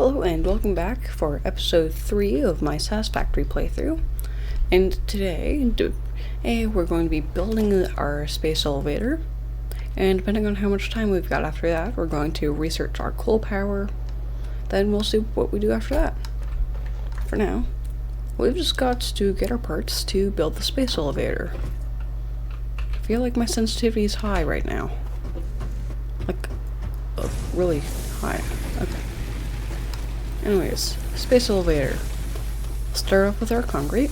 Hello and welcome back for episode 3 of my Satisfactory playthrough. And today we're going to be building our space elevator. And depending on how much time we've got after that, we're going to research our coal power. Then we'll see what we do after that. For now, we've just got to get our parts to build the space elevator. I feel like my sensitivity is high right now. Like, really high. Okay. Anyways, space elevator. Start off with our concrete.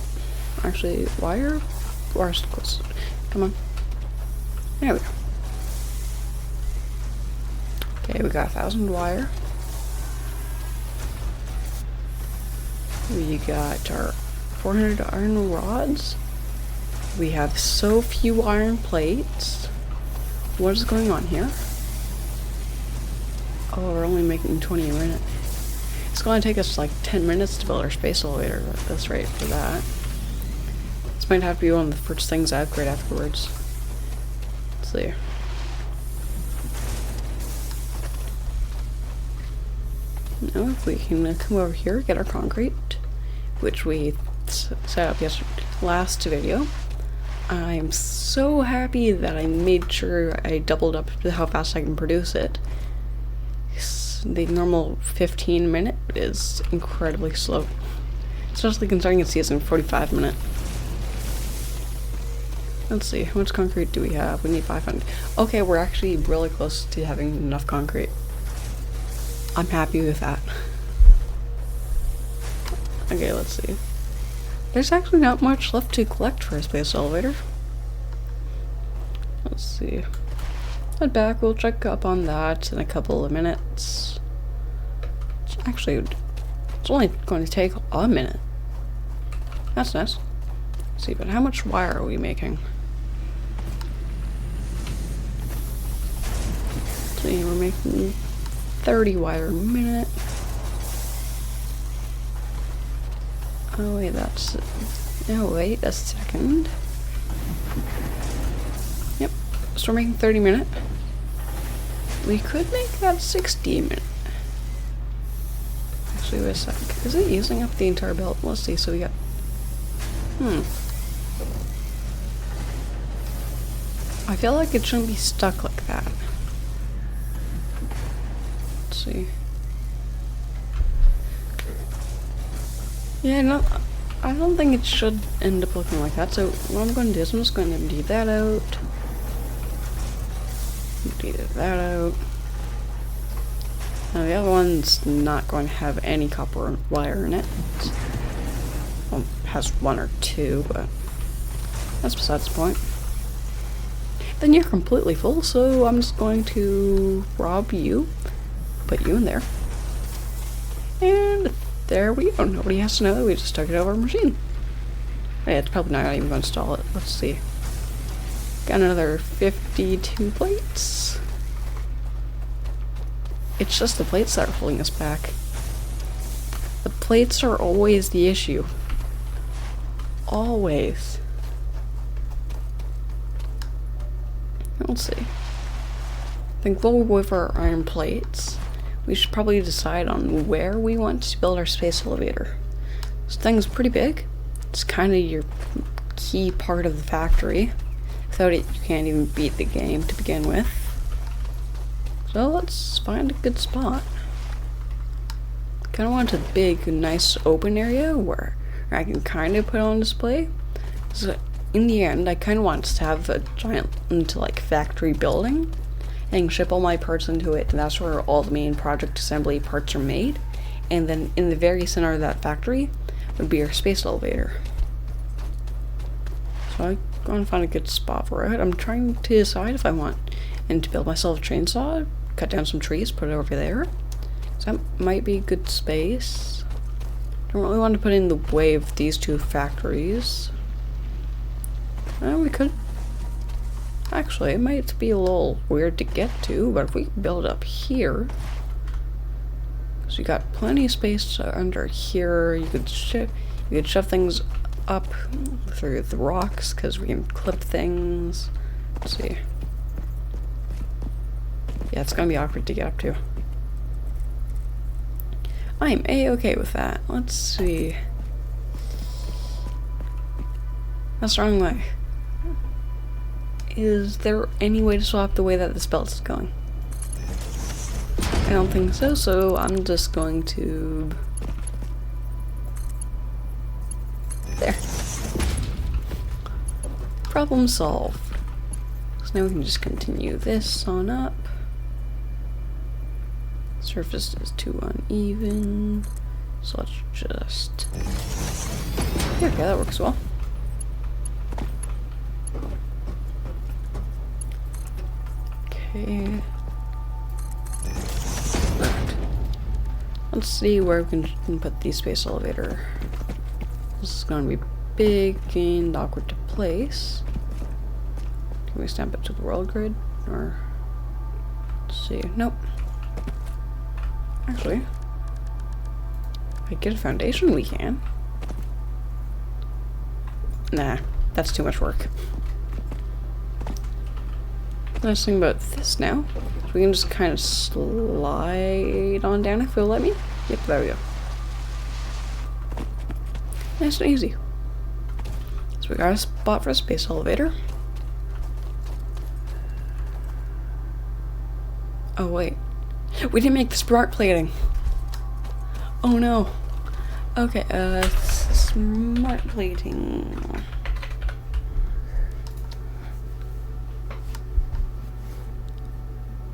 Actually, wire? Wire's close. Come on. There we go. Okay, we got 1,000 wire. We got our 400 iron rods. We have so few iron plates. What is going on here? Oh, we're only making 20 a minute. It's going to take us like 10 minutes to build our space elevator at this rate for that. This might have to be one of the first things I upgrade afterwards. Let's see. Now if we can come over here, get our concrete, which we set up last video. I'm so happy that I made sure I doubled up how fast I can produce it. The normal 15 minute is incredibly slow, especially considering it's using 45 minute. Let's see, how much concrete do we have? We need 500. Okay, we're actually really close to having enough concrete. I'm happy with that. Okay, let's see. There's actually not much left to collect for a space elevator. Let's see. Head back, we'll check up on that in a couple of minutes. Actually, it's only going to take a minute. That's nice. Let's see, but how much wire are we making? Let's see, we're making 30 wire a minute. Oh wait, that's... Oh wait a second. Yep, so we're making 30 minute. We could make that 60 minute. Actually, wait a sec. Is it using up the entire belt? Let's see, so we got... I feel like it shouldn't be stuck like that. Let's see. Yeah, no, I don't think it should end up looking like that, so what I'm going to do is I'm just going to empty that out. Empty that out. Now the other one's not going to have any copper wire in it. Well, it has one or two, but that's besides the point. Then you're completely full, so I'm just going to rob you, put you in there, and there we go. Nobody has to know that we just took it over a machine. Yeah, it's probably not even going to install it. Let's see. Got another 52 plates. It's just the plates that are holding us back. The plates are always the issue. Always. Let's see. I think we'll go over our iron plates. We should probably decide on where we want to build our space elevator. This thing's pretty big. It's kind of your key part of the factory. Without it, you can't even beat the game to begin with. So let's find a good spot. Kind of want a big, nice open area where I can kind of put on display. So in the end, I kind of want to have a giant, like, factory building and ship all my parts into it, and that's where all the main project assembly parts are made. And then in the very center of that factory would be our space elevator. So I'm going to find a good spot for it. I'm trying to decide if I want to build myself a chainsaw, cut down some trees, put it over there. So that might be a good space. Don't really want to put in the way of these two factories. We could. Actually, it might be a little weird to get to, but if we build up here, because you got plenty of space under here, you could shove things up through the rocks because we can clip things. Let's see. Yeah, it's gonna be awkward to get up to. I'm a-okay with that. Let's see. That's the wrong way. Is there any way to swap the way that this belt is going? I don't think so, so I'm just going to... There. Problem solved. So now we can just continue this on up. Surface is too uneven, so let's just... Okay, that works well. Okay. Right. Let's see where we can put the space elevator. This is going to be big and awkward to place. Can we stamp it to the world grid? Or... let's see. Nope. Actually, if I get a foundation, we can. Nah, that's too much work. Nice thing about this now, is we can just kind of slide on down if it'll let me. Yep, there we go. Nice and easy. So we got a spot for a space elevator. Oh wait. We didn't make the smart plating. Oh no. Okay, smart plating.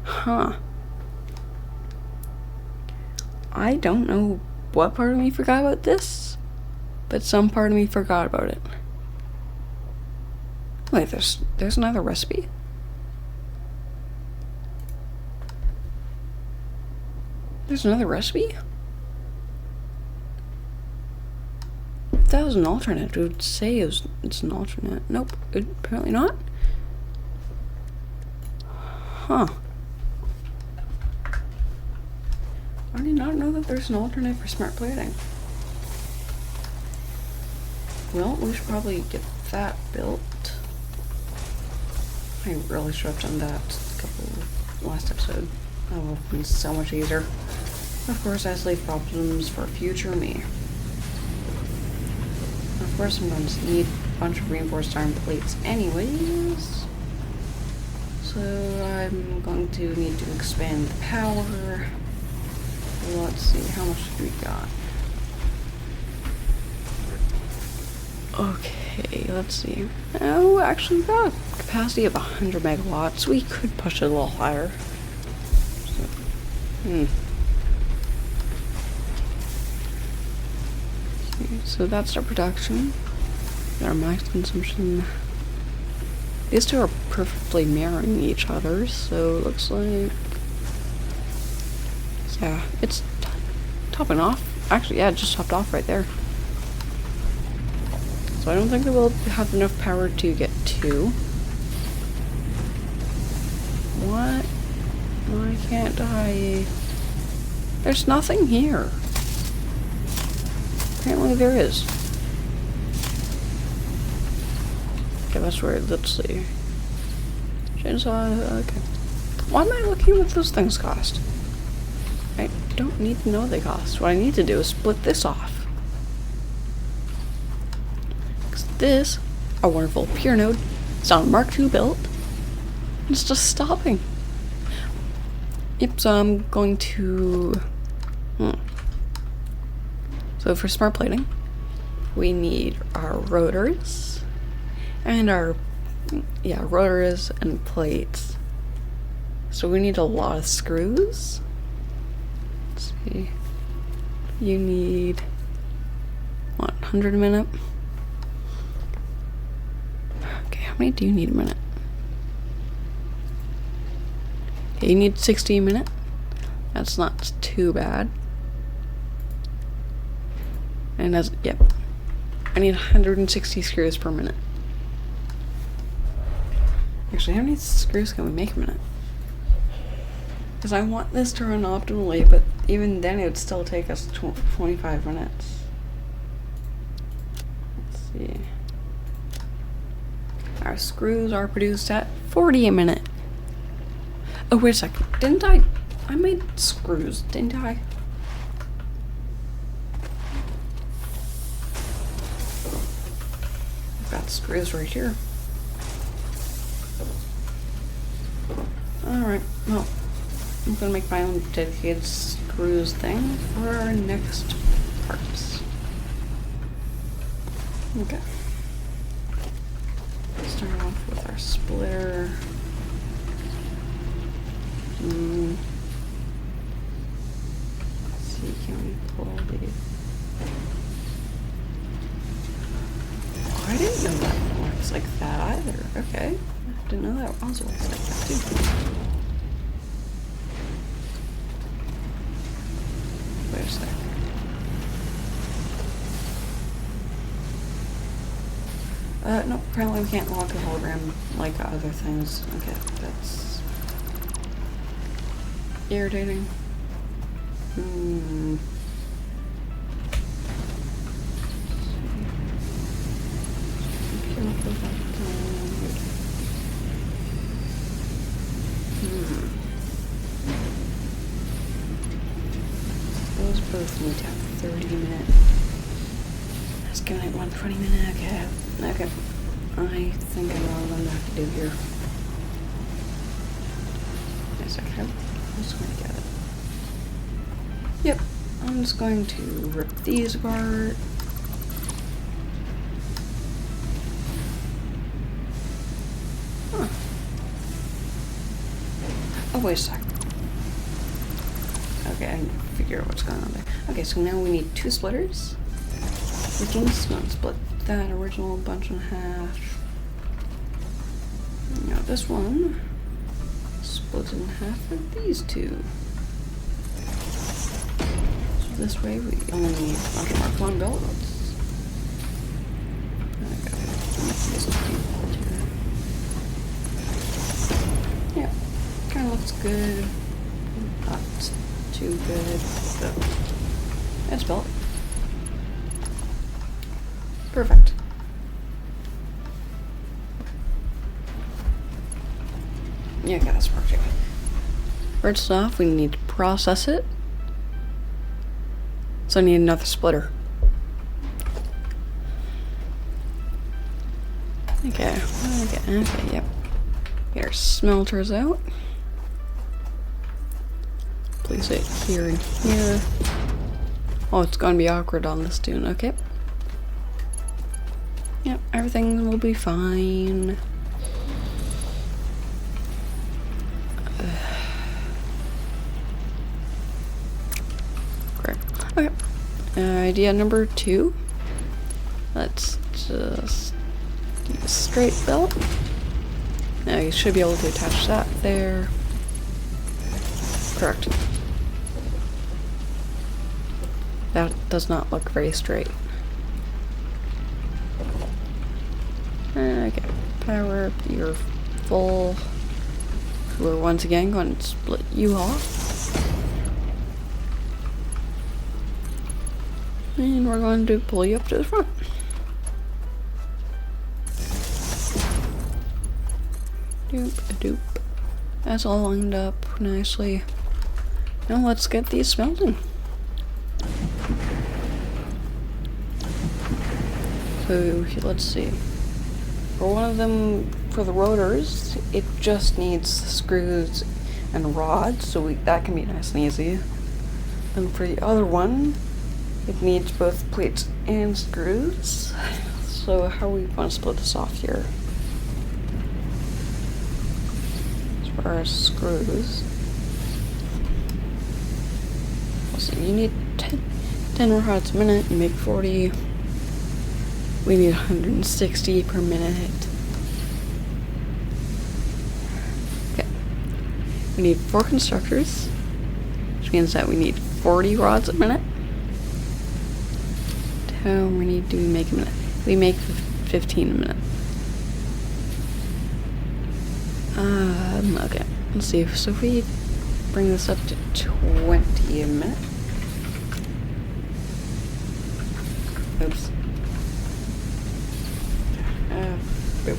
Huh. I don't know what part of me forgot about this, but some part of me forgot about it. Wait, there's another recipe? There's another recipe? If that was an alternate, it would say it's an alternate. Nope, apparently not. Huh. I did not know that there's an alternate for smart plating. Well, we should probably get that built. I really should have done that last episode. That would have been so much easier. Of course, I leave problems for future me. Of course, I'm going to need a bunch of reinforced iron plates anyways. So I'm going to need to expand the power. Let's see, how much do we got? Okay, let's see. Oh, actually, we've got a capacity of 100 megawatts. We could push it a little higher. So that's our production, our max consumption. These two are perfectly mirroring each other, so it looks like, yeah, it's topping off. Actually, yeah, it just topped off right there. So I don't think that we'll have enough power to get two. What? Why can't I? There's nothing here. Apparently there is. Okay, that's weird. Let's see. Chainsaw, okay. Why am I looking what those things cost? I don't need to know what they cost. What I need to do is split this off. Because this, a wonderful pure node, it's on a Mark II build. It's just stopping. Yep, so I'm going to... So for smart plating, we need our rotors and our, rotors and plates. So we need a lot of screws. Let's see. You need, what, 100 a minute? Okay, how many do you need a minute? Okay, you need 60 a minute. That's not too bad. And as, yep. I need 160 screws per minute. Actually, how many screws can we make a minute? Because I want this to run optimally, but even then it would still take us 25 minutes. Let's see. Our screws are produced at 40 a minute. Oh, wait a second. Didn't I made screws, didn't I? got screws right here. Alright, well, I'm gonna make my own dedicated screws thing for our next parts. Okay. Start off with our splitter. Let's see, can we pull the... Oh, I didn't know that works like that either. Okay. I didn't know that also works like that too. Wait a sec. No, apparently we can't lock the hologram like other things. Okay, that's irritating. Those both need to have 30-minute. Let's give it 120-minute. Okay. Okay. I think I know what I'm gonna have to do here. Yes, okay. I'm just gonna get it. Yep. I'm just going to rip these apart. Huh. Oh, wait a sec. Okay, I can figure out what's going on there. Okay, so now we need 2 splitters. We can just split that original bunch in half. Now this one splits in half of these 2. So this way we only need a bunch of Mark 1 belts. Yeah, kind of looks good. Not too good, but it's built. Perfect. Yeah, okay, that's perfect. First off, we need to process it. So I need another splitter. Okay, yep. Get our smelters out. Place it here and here. Oh, it's gonna be awkward on this dune, okay. Yep, everything will be fine. Great. Okay. Idea number 2. Let's just do a straight belt. Now you should be able to attach that there. Correct. That does not look very straight. Okay, power up your full. We're once again going to split you off. And we're going to pull you up to the front. Doop. That's all lined up nicely. Now let's get these smelting. So let's see. For one of them, for the rotors, it just needs screws and rods, so that can be nice and easy. And for the other one, it needs both plates and screws. So how we want to split this off here? As far as screws, so you need 10 rods a minute. You make 40. We need 160 per minute. Okay. We need 4 constructors, which means that we need 40 rods a minute. How many do we make a minute? We make 15 a minute. Okay. Let's see. So if we bring this up to 20 a minute. Oops. Boop.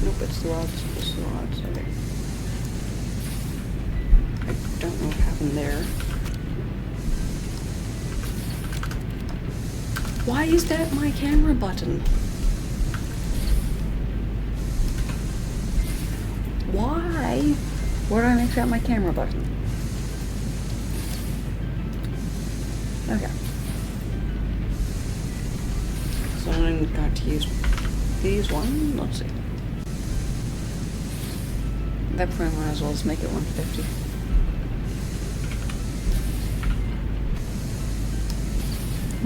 Nope, it's the rods. It's the rods. Okay. I don't know what happened there. Why is that my camera button? Why would I make that my camera button? Okay. So I'm going to use these one. Let's see. That point might as well just make it 150.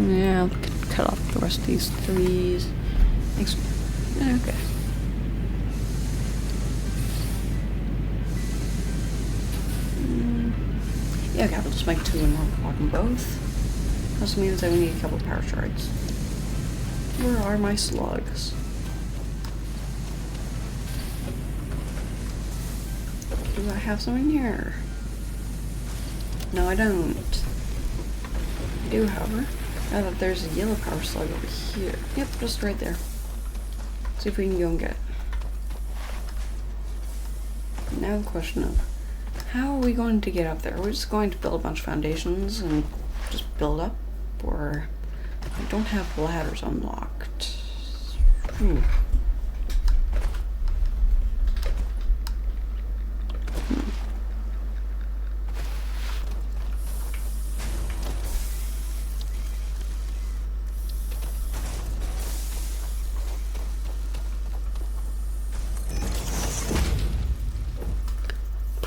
Yeah, I'll cut off the rest of these threes. Thanks. Okay. Yeah, okay, I'll just make 2 and 1 clock them both. Also means I need a couple power shards. Where are my slugs? Do I have some in here? No, I don't. I do, however. Now that there's a yellow power slug over here. Yep, just right there. See if we can go and get it. Now the question of, how are we going to get up there? We're just going to build a bunch of foundations and just build up? Or I don't have ladders unlocked.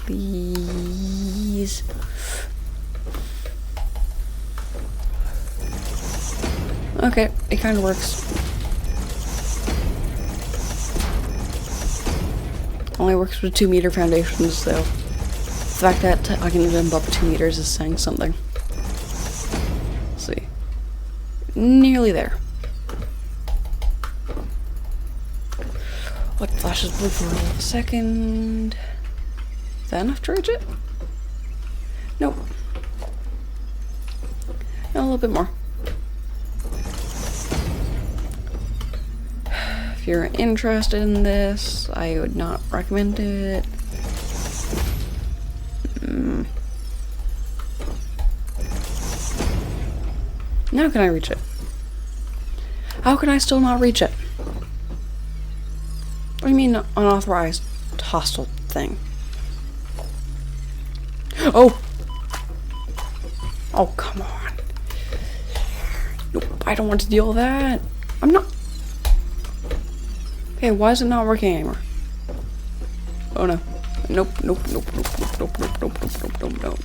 Please. Okay, it kind of works. Only works with 2 meter foundations, though. The fact that I can jump up 2 meters is saying something. Let's see. Nearly there. What flashes blue for a second? Is that enough to reach it? Nope. A little bit more. If you're interested in this, I would not recommend it. Now can I reach it? How can I still not reach it? What do you mean unauthorized hostile thing? Oh! Oh, come on. Nope, I don't want to deal with that. I'm not... Okay, why is it not working anymore? Oh no. Nope, nope, nope, nope, nope, nope, nope, nope, nope, nope, nope, nope.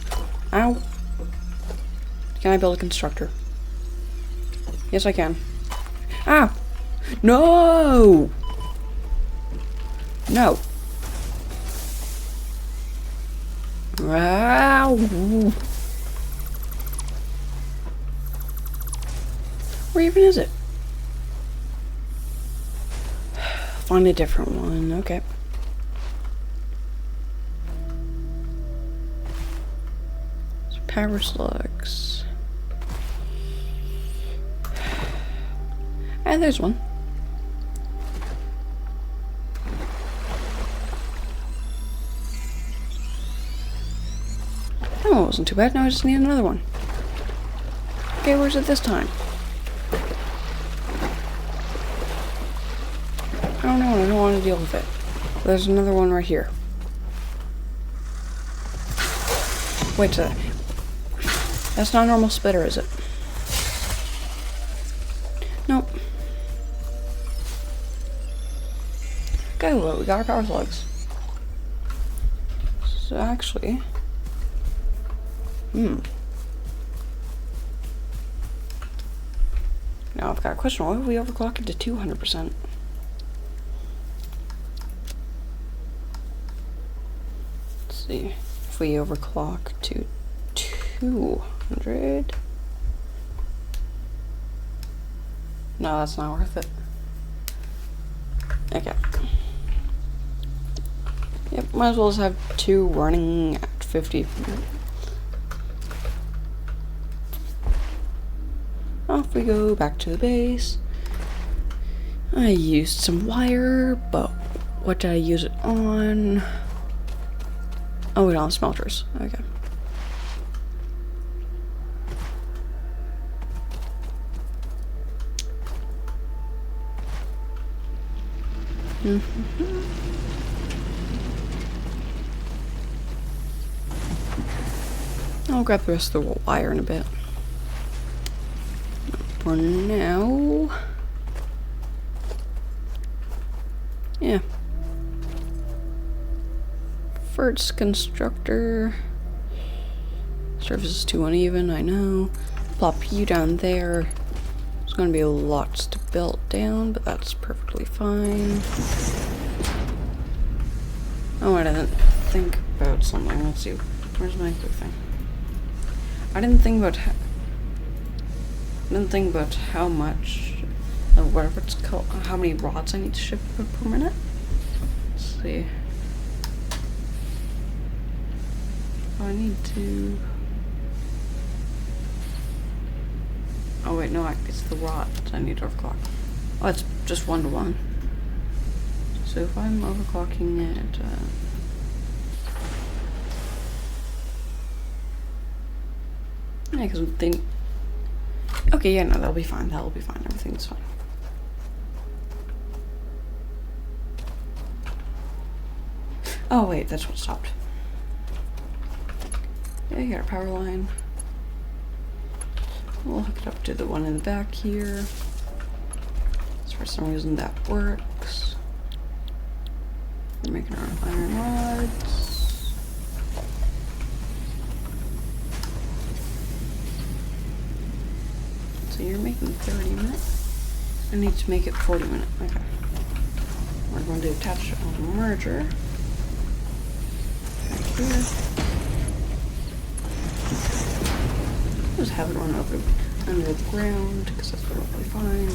Ow. Can I build a constructor? Yes, I can. Ah! No! No. Ow! Where even is it? Find a different one, okay. So power slugs. And there's one. That one wasn't too bad, now I just need another one. Okay, where's it this time? I don't know, I don't want to deal with it. There's another one right here. Wait a second. That's not a normal spitter, is it? Nope. Okay, well, we got our power slugs. So actually... Now I've got a question. Why would we overclock it to 200%? Let's see. If we overclock to 200... No, that's not worth it. Okay. Yep, might as well just have 2 running at 50. Off we go back to the base. I used some wire, but what did I use it on? Oh, we don't have smelters. Okay. I'll grab the rest of the wire in a bit. For now... yeah. First constructor. Surface is too uneven, I know. Plop you down there. There's gonna be a lot to build down, but that's perfectly fine. Oh, I didn't think about something. Let's see. Where's my quick thing? I didn't think about how much, whatever it's called, how many rods I need to ship per minute. Let's see. I need to. Oh wait, no, it's the rods I need to overclock. Oh, it's just 1 to 1. So if I'm overclocking it, yeah, because they. Okay, yeah, no, that'll be fine. That'll be fine. Everything's fine. Oh wait, that's what stopped. Yeah, you got a power line. We'll hook it up to the one in the back here. So for some reason that works. We're making our iron rods. So you're making 30 minutes. I need to make it 40 minutes. Okay. We're going to attach it on the merger. Right here. Just have it run over under the ground because that's perfectly fine.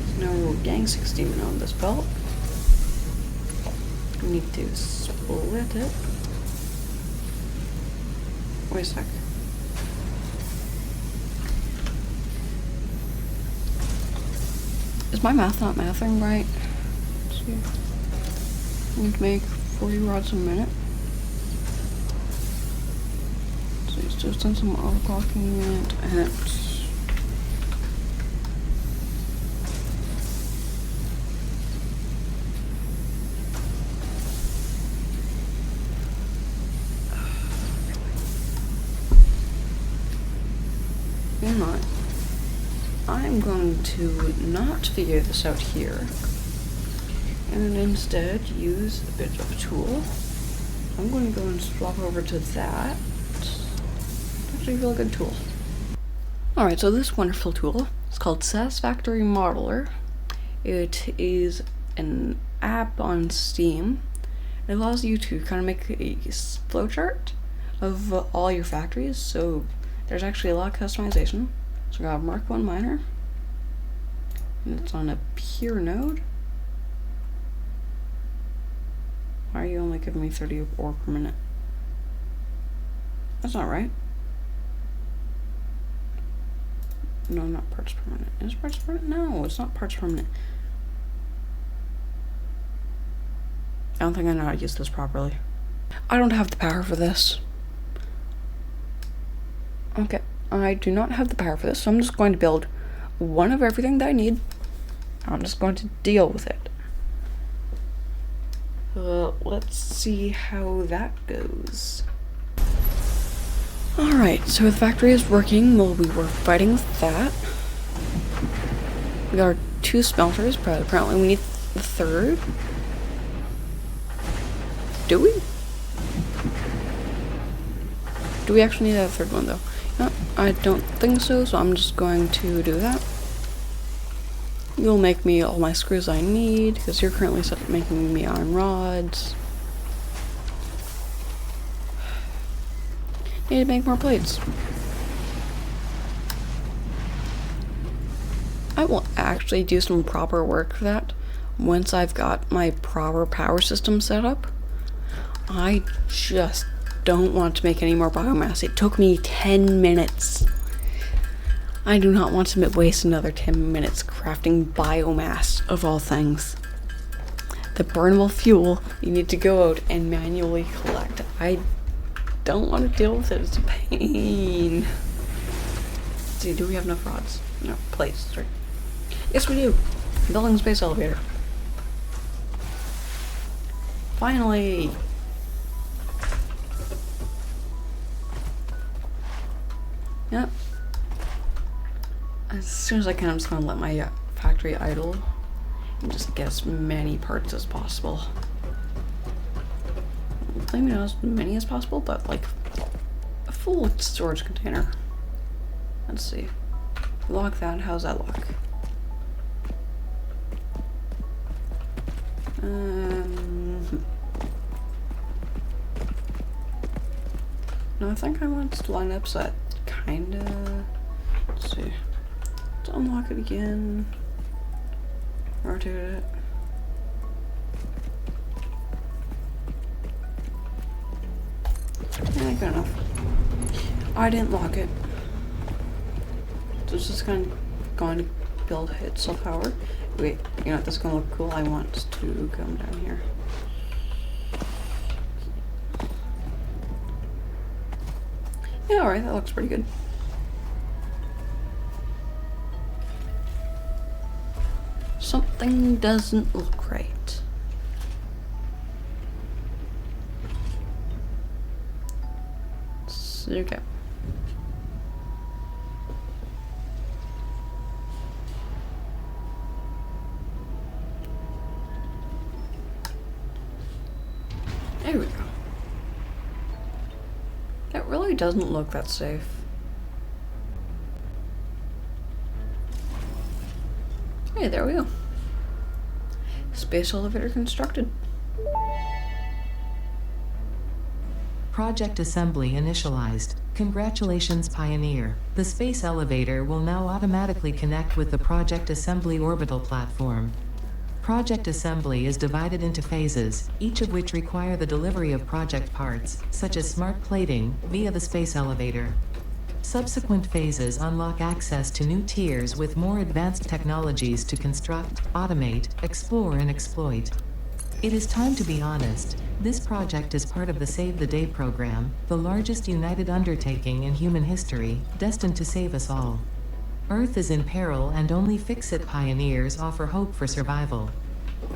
So now we're getting 16 on this belt. We need to split it. Wait a sec. Is my math not mathing right? Let's see. We need to make 40 rods a minute. So he's just done some overclocking it at not. I'm going to not figure this out here and instead use a bit of a tool. I'm going to go and swap over to that. Actually, a really good tool. Alright, so this wonderful tool is called Satisfactory Modeler. It is an app on Steam. It allows you to kind of make a flowchart of all your factories, so there's actually a lot of customization. So I got a Mark 1 miner, and it's on a pure node. Why are you only giving me 30 ore per minute? That's not right. No, not parts per minute. Is it parts per minute? No, it's not parts per minute. I don't think I know how to use this properly. I don't have the power for this. Okay, I do not have the power for this, so I'm just going to build one of everything that I need. I'm just going to deal with it. Let's see how that goes. Alright, so the factory is working while we were fighting with that. We got our 2 smelters, but apparently we need the 3rd. Do we? Do we actually need that 3rd one though? No, I don't think so, so I'm just going to do that. You'll make me all my screws I need, because you're currently making me iron rods. Need to make more plates. I will actually do some proper work for that once I've got my proper power system set up. I just don't want to make any more biomass. It took me 10 minutes. I do not want to waste another 10 minutes crafting biomass, of all things. The burnable fuel you need to go out and manually collect. I don't want to deal with it. It's a pain. Let's see, do we have enough rods? No, plates, sorry. Yes, we do. Building space elevator. Finally! Yep. As soon as I can, I'm just gonna let my factory idle and just get as many parts as possible. I'm claiming as many as possible, but like a full storage container. Let's see. Lock that. How's that look? No, I think I want it to line up so that kinda. Let's see. Let's unlock it again. Rotate it. Yeah, good enough. I didn't lock it. So it's just going to build itself power. Wait, you know what? This is going to look cool. I want to come down here. Yeah, alright, that looks pretty good. Something doesn't look right. So, okay. There we go. That really doesn't look that safe. Hey, there we go. Space elevator constructed. Project assembly initialized. Congratulations, Pioneer. The space elevator will now automatically connect with the Project Assembly orbital platform. Project assembly is divided into phases, each of which require the delivery of project parts, such as smart plating, via the space elevator. Subsequent phases unlock access to new tiers with more advanced technologies to construct, automate, explore, and exploit. It is time to be honest. This project is part of the Save the Day program, the largest united undertaking in human history, destined to save us all. Earth is in peril and only Fix-It pioneers offer hope for survival.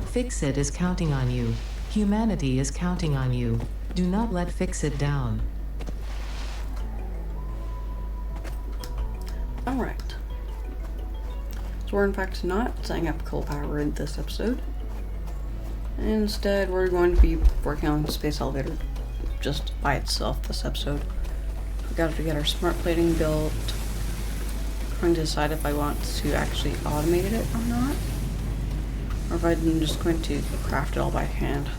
Fix-It is counting on you. Humanity is counting on you. Do not let Fix-It down. Alright. So we're in fact not setting up coal power in this episode. Instead, we're going to be working on the space elevator just by itself this episode. We got to get our smart plating built. Trying to decide if I want to actually automate it or not, or if I'm just going to craft it all by hand.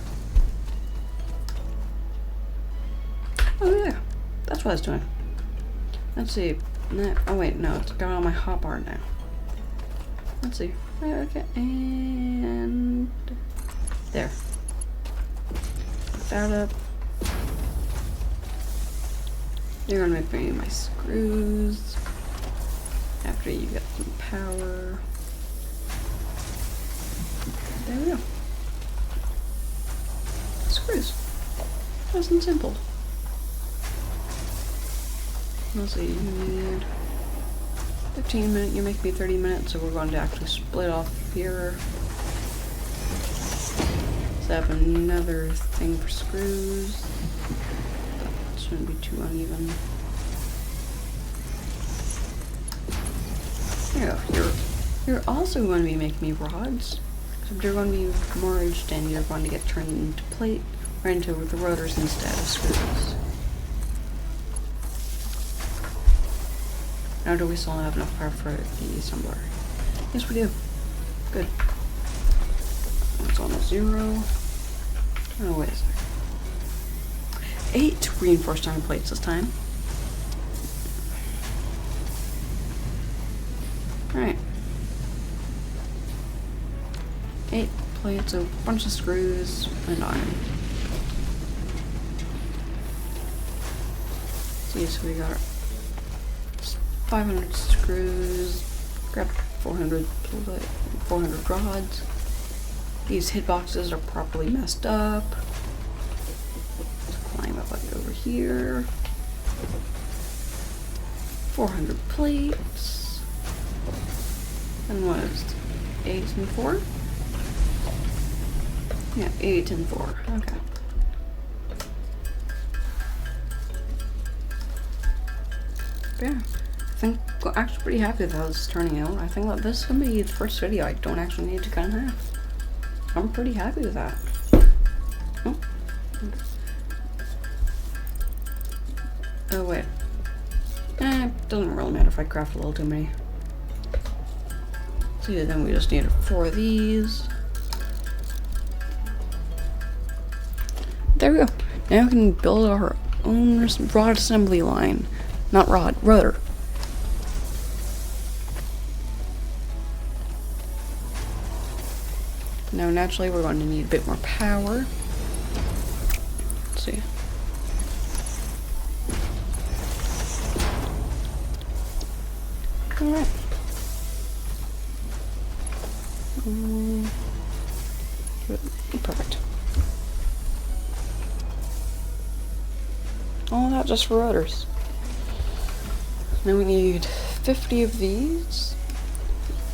Oh yeah, that's what I was doing. Let's see. Oh wait, no, it's got on my hotbar now. Let's see. Okay, and there. Put that up. You're gonna make me my screws. After you get some power. There we go. Screws. Nice and simple. Let's see, you need 15 minutes, you make me 30 minutes, so we're going to actually split off here. Set up another thing for screws. That shouldn't be too uneven. There you go. You're also going to be making me rods, except you're going to be merged and you're going to get turned into plate, right into the rotors instead of screws. Now do we still have enough power for the assembler? Yes we do. Good. It's almost 0. Oh wait a second. 8 reinforced iron plates this time. Alright. 8 plates, a bunch of screws, and iron. See, so we got 500 screws, grab 400 rods. These hitboxes are properly messed up. Let's climb up like over here. 400 plates. And what is it? 8 and 4? Yeah, 8 and 4. Okay. But yeah, I think I'm actually pretty happy with how this is turning out. I think that this is gonna be the first video I don't actually need to cut in half. I'm pretty happy with that. Oh, oh wait. It doesn't really matter if I craft a little too many. So yeah, then we just need 4 of these. There we go. Now we can build our own rod assembly line. Not rod, rudder. Now naturally we're going to need a bit more power. Let's see. Alright. Perfect. All that just for rudders. Now we need 50 of these.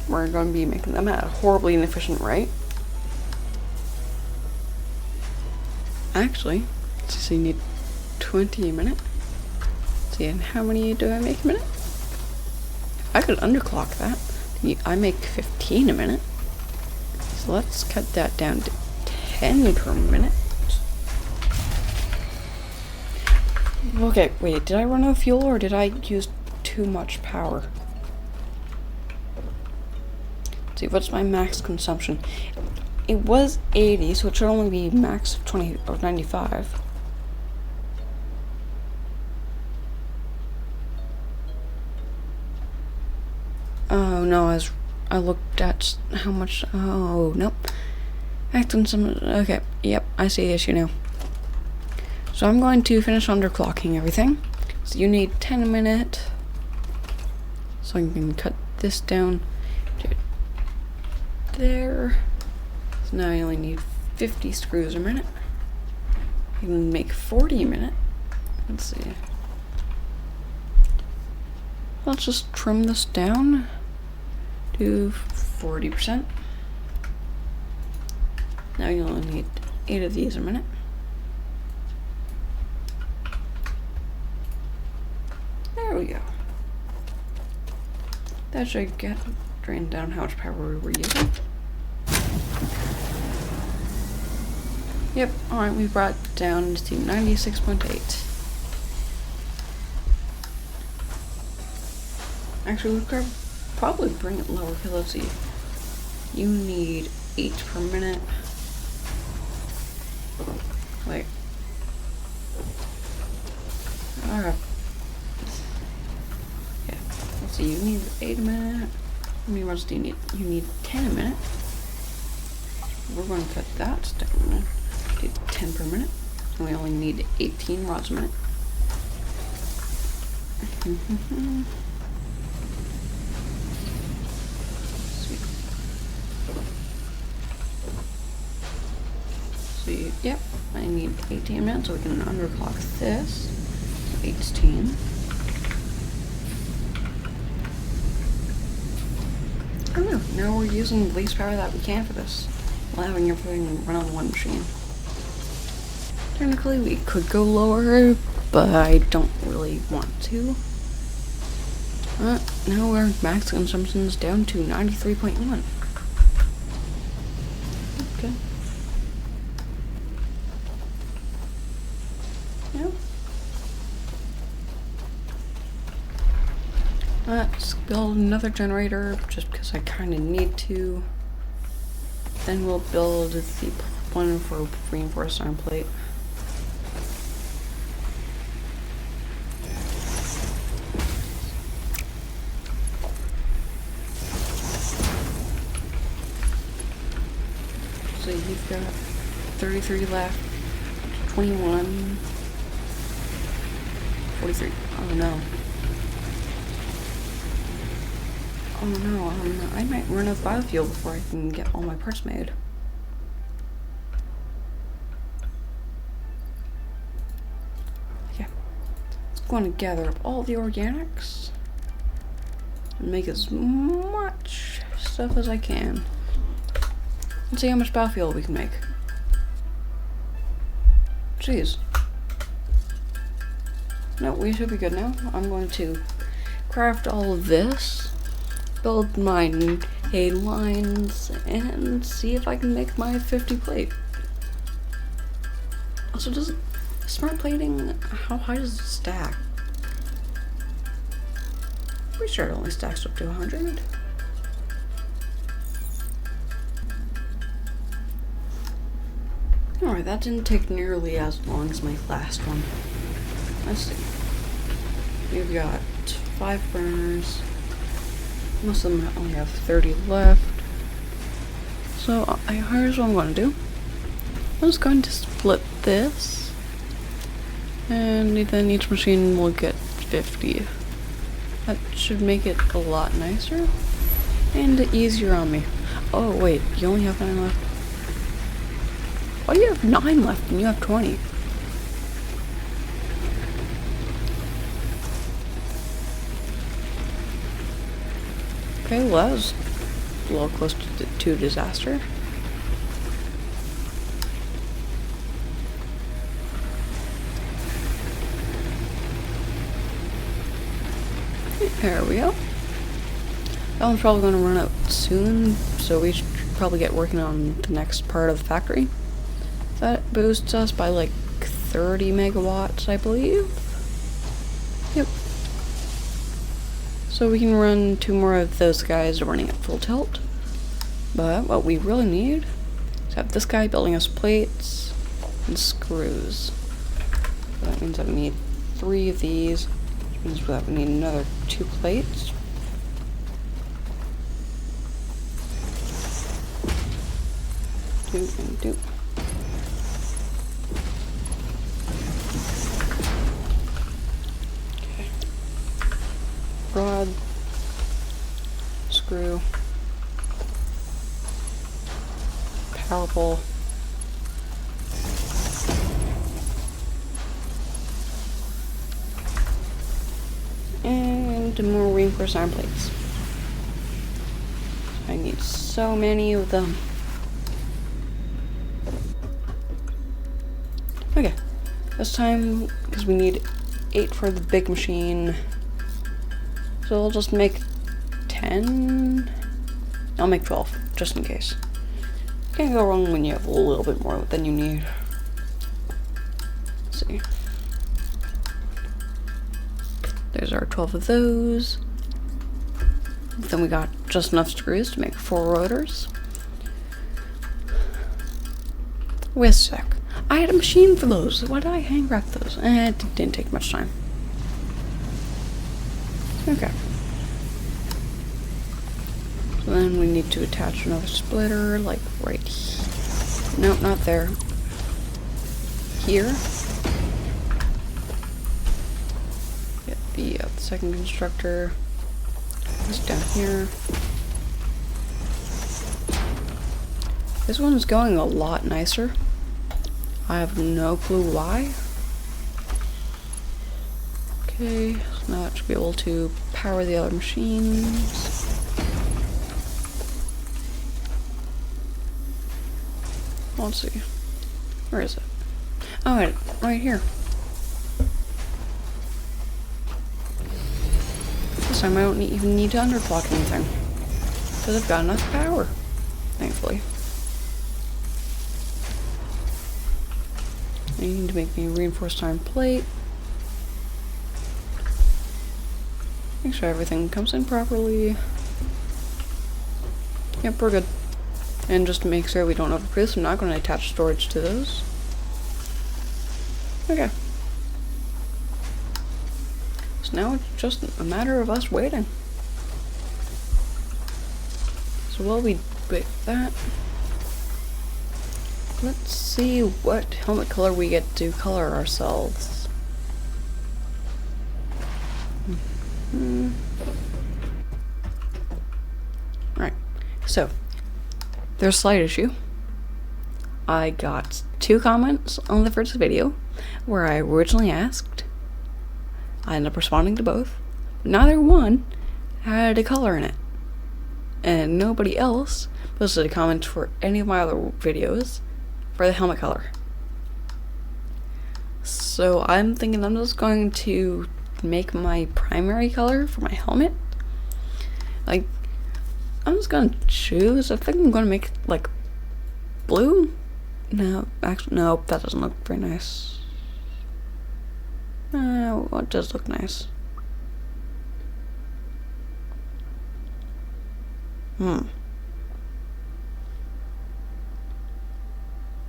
We're going to be making them at a horribly inefficient rate. Actually, so you need 20 a minute. See, and how many do I make a minute? I could underclock that. I make 15 a minute. So let's cut that down to 10 per minute. Okay, wait, did I run out of fuel or did I use too much power? Let's see, what's my max consumption? It was 80, so it should only be max of 20 or 95. Oh no, I looked at how much. Oh nope. Max consumption. Okay, yep, I see the issue now. So I'm going to finish underclocking everything. So you need 10 a minute. So I can cut this down to there. So now I only need 50 screws a minute. I can make 40 a minute. Let's see. Let's just trim this down to 40%. Now you only need 8 of these a minute. There we go. That should drain down how much power we're using. Yep, alright, we brought it down to 96.8. Actually, we could probably bring it lower, because let's see. You need 8 per minute. Wait. Alright. Yeah, let's see, you need 8 a minute. How many rods do you need? You need 10 a minute. We're going to cut that down to 10 per minute. And we only need 18 rods a minute. Sweet. So, yep, I need 18 minutes so we can underclock this. 18. I don't know, now we're using the least power that we can for this, while having everything run on one machine. Technically we could go lower, but I don't really want to. Now our max consumption is down to 93.1. Okay. Yeah. Let's build another generator just because I kind of need to. Then we'll build the one for reinforced iron plate. So you've got 33 left, 21, 43. Oh no. Oh no, I might run out of biofuel before I can get all my parts made. Yeah. I'm going to gather up all the organics and make as much stuff as I can. Let's see how much biofuel we can make. jeez. No, we should be good now. I'm going to craft all of this, build my hay lines, and see if I can make my 50 plate. Also, does smart plating, how high does it stack? Pretty sure it only stacks up to 100. Alright, that didn't take nearly as long as my last one. Let's see. We've got 5 burners. Most of them only have 30 left. So here's what I'm going to do. I'm just going to split this. And then each machine will get 50. That should make it a lot nicer. And easier on me. Oh wait, you only have 9 left. Why do you have 9 left and you have 20? Okay, well that was a little close to disaster. There we go. That one's probably going to run out soon, so we should probably get working on the next part of the factory. That boosts us by like 30 megawatts, I believe. Yep. So we can run 2 more of those guys running at full tilt. But what we really need is have this guy building us plates and screws. So that means that we need 3 of these, which means that we need another 2 plates. Do. Okay. Rod, screw, power pole, and more reinforced iron plates. I need so many of them. Okay, this time, because we need 8 for the big machine, so we'll just make 10. I'll make 12, just in case. Can't go wrong when you have a little bit more than you need. Let's see. There's our 12 of those. Then we got just enough screws to make 4 rotors. Wait a sec. I had a machine for those. Why did I hang wrap those? It didn't take much time. Okay. So then we need to attach another splitter, like right here. Nope, not there. Here. Get the second constructor. It's down here. This one's going a lot nicer. I have no clue why. Okay, so now it should be able to power the other machines. Let's see. Where is it? Oh, right here. This time I don't even need to underclock anything, because I've got enough power, thankfully. I need to make me a reinforced iron plate. Make sure everything comes in properly. Yep, we're good. And just to make sure we don't overproduce, I'm not going to attach storage to those. Okay. So now it's just a matter of us waiting. So while we wait for that, let's see what helmet color we get to color ourselves. Right, so there's a slight issue. I got 2 comments on the first video where I originally asked. I ended up responding to both. Neither one had a color in it. And nobody else posted a comment for any of my other videos for the helmet color. So I'm thinking I'm just going to make my primary color for my helmet. Like, I'm just gonna choose. I think I'm gonna make it like blue. No, actually, no, that doesn't look very nice. What does look nice? You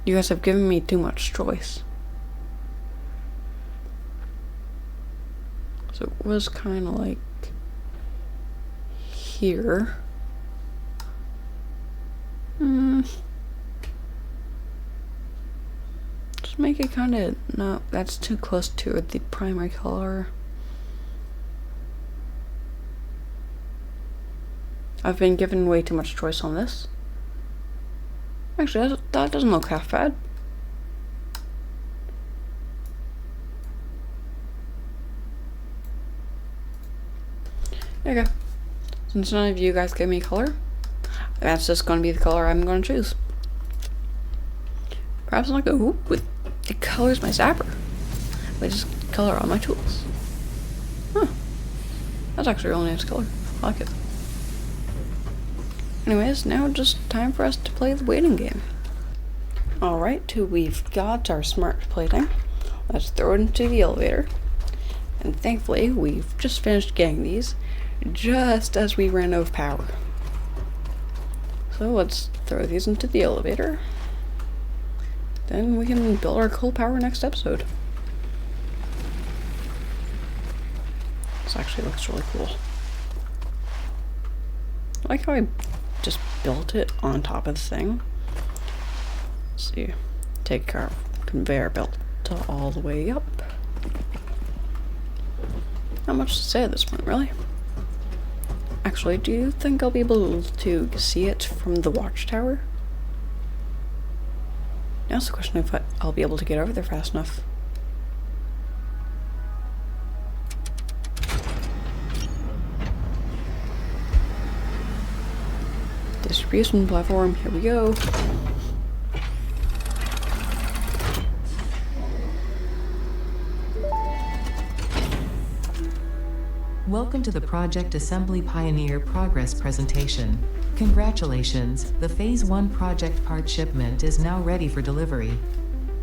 guys have given me too much choice. So it was kind of like here. Just make it kind of, no, that's too close to the primary color. I've been given way too much choice on this. Actually, that doesn't look half bad. Okay. Since none of you guys gave me color, that's just going to be the color I'm going to choose. Perhaps I'm like, ooh, it colors my zapper. They just color all my tools. Huh. That's actually a really nice color. I like it. Anyways, now just time for us to play the waiting game. Alright, we've got our smart plating. Let's throw it into the elevator. And thankfully, we've just finished getting these just as we ran out of power. So let's throw these into the elevator. Then we can build our coal power next episode. This actually looks really cool. I like how I just built it on top of the thing. Let's see. Take our conveyor belt all the way up. Not much to say at this point, really. Actually, do you think I'll be able to see it from the watchtower? Now it's the question if I'll be able to get over there fast enough. Distribution platform, here we go. Welcome to the Project Assembly Pioneer Progress presentation. Congratulations, the Phase 1 project part shipment is now ready for delivery.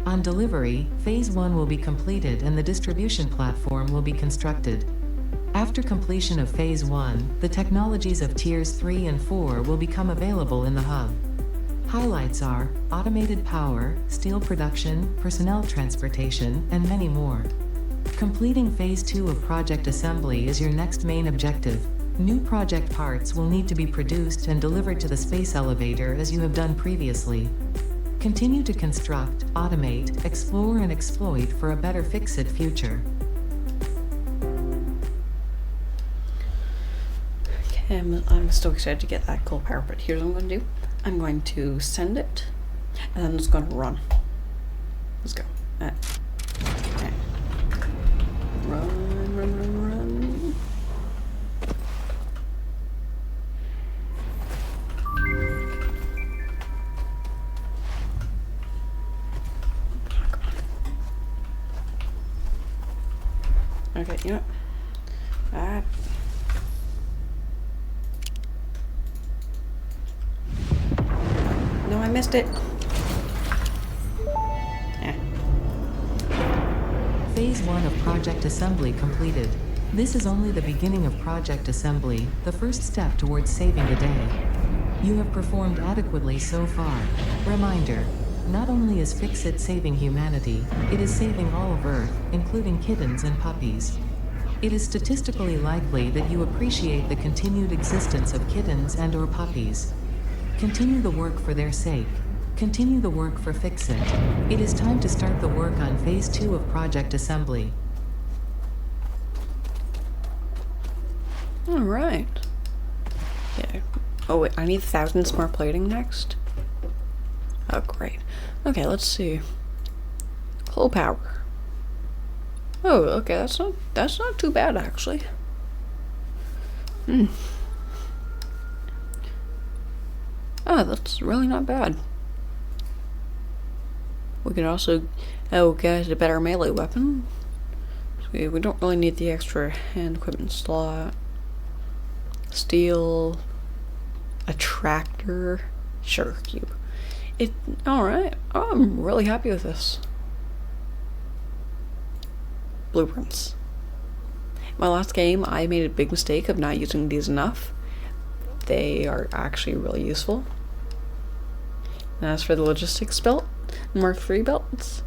On delivery, Phase 1 will be completed and the distribution platform will be constructed. After completion of Phase 1, the technologies of Tiers 3 and 4 will become available in the hub. Highlights are automated power, steel production, personnel transportation, and many more. Completing Phase 2 of Project Assembly is your next main objective. New project parts will need to be produced and delivered to the space elevator as you have done previously. Continue to construct, automate, explore and exploit for a better fix-it future. Okay, I'm still excited to get that coal power, but here's what I'm going to do. I'm going to send it, and then I'm just going to run. Let's go. Okay. Run, run, run, run. Okay, you know what? No, I missed it. Phase 1 of Project Assembly completed. This is only the beginning of Project Assembly, the first step towards saving the day. You have performed adequately so far. Reminder, not only is Fix-It saving humanity, it is saving all of Earth, including kittens and puppies. It is statistically likely that you appreciate the continued existence of kittens and/or puppies. Continue the work for their sake. Continue the work for Fix-It. It is time to start the work on Phase 2 of Project Assembly. Alright. Yeah. Oh wait, I need 1,000 smart plating next? Oh great. Okay, let's see. Coal power. Oh, okay, that's not too bad actually. Oh, that's really not bad. We could also get a better melee weapon. So we don't really need the extra hand equipment slot. Steel. A tractor. Sugar cube. Alright. Oh, I'm really happy with this. Blueprints. My last game, I made a big mistake of not using these enough. They are actually really useful. And as for the logistics belt, Mark III belts,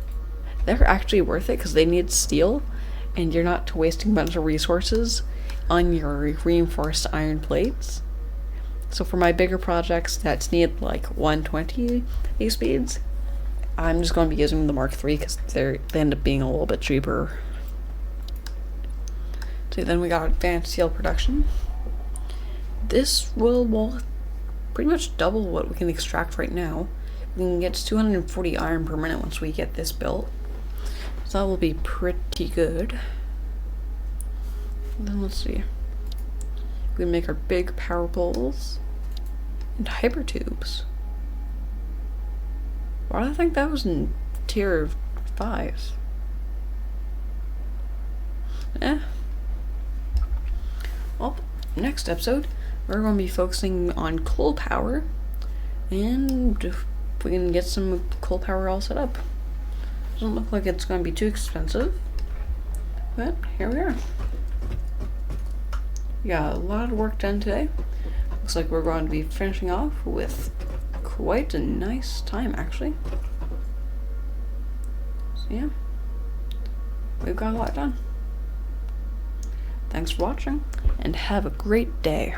they're actually worth it because they need steel, and you're not wasting a bunch of resources on your reinforced iron plates. So for my bigger projects that need like 120 A speeds, I'm just going to be using the Mark III because they end up being a little bit cheaper. So then we got advanced steel production. This will pretty much double what we can extract right now. We can get 240 iron per minute once we get this built. So that will be pretty good. Then let's see. We can make our big power poles and hyper tubes. Why do I think that was in tier 5? Well, next episode, we're going to be focusing on coal power, and if we can get some coal power all set up. Doesn't look like it's going to be too expensive, but here we are. We got a lot of work done today. Looks like we're going to be finishing off with quite a nice time, actually. So yeah, we've got a lot done. Thanks for watching, and have a great day.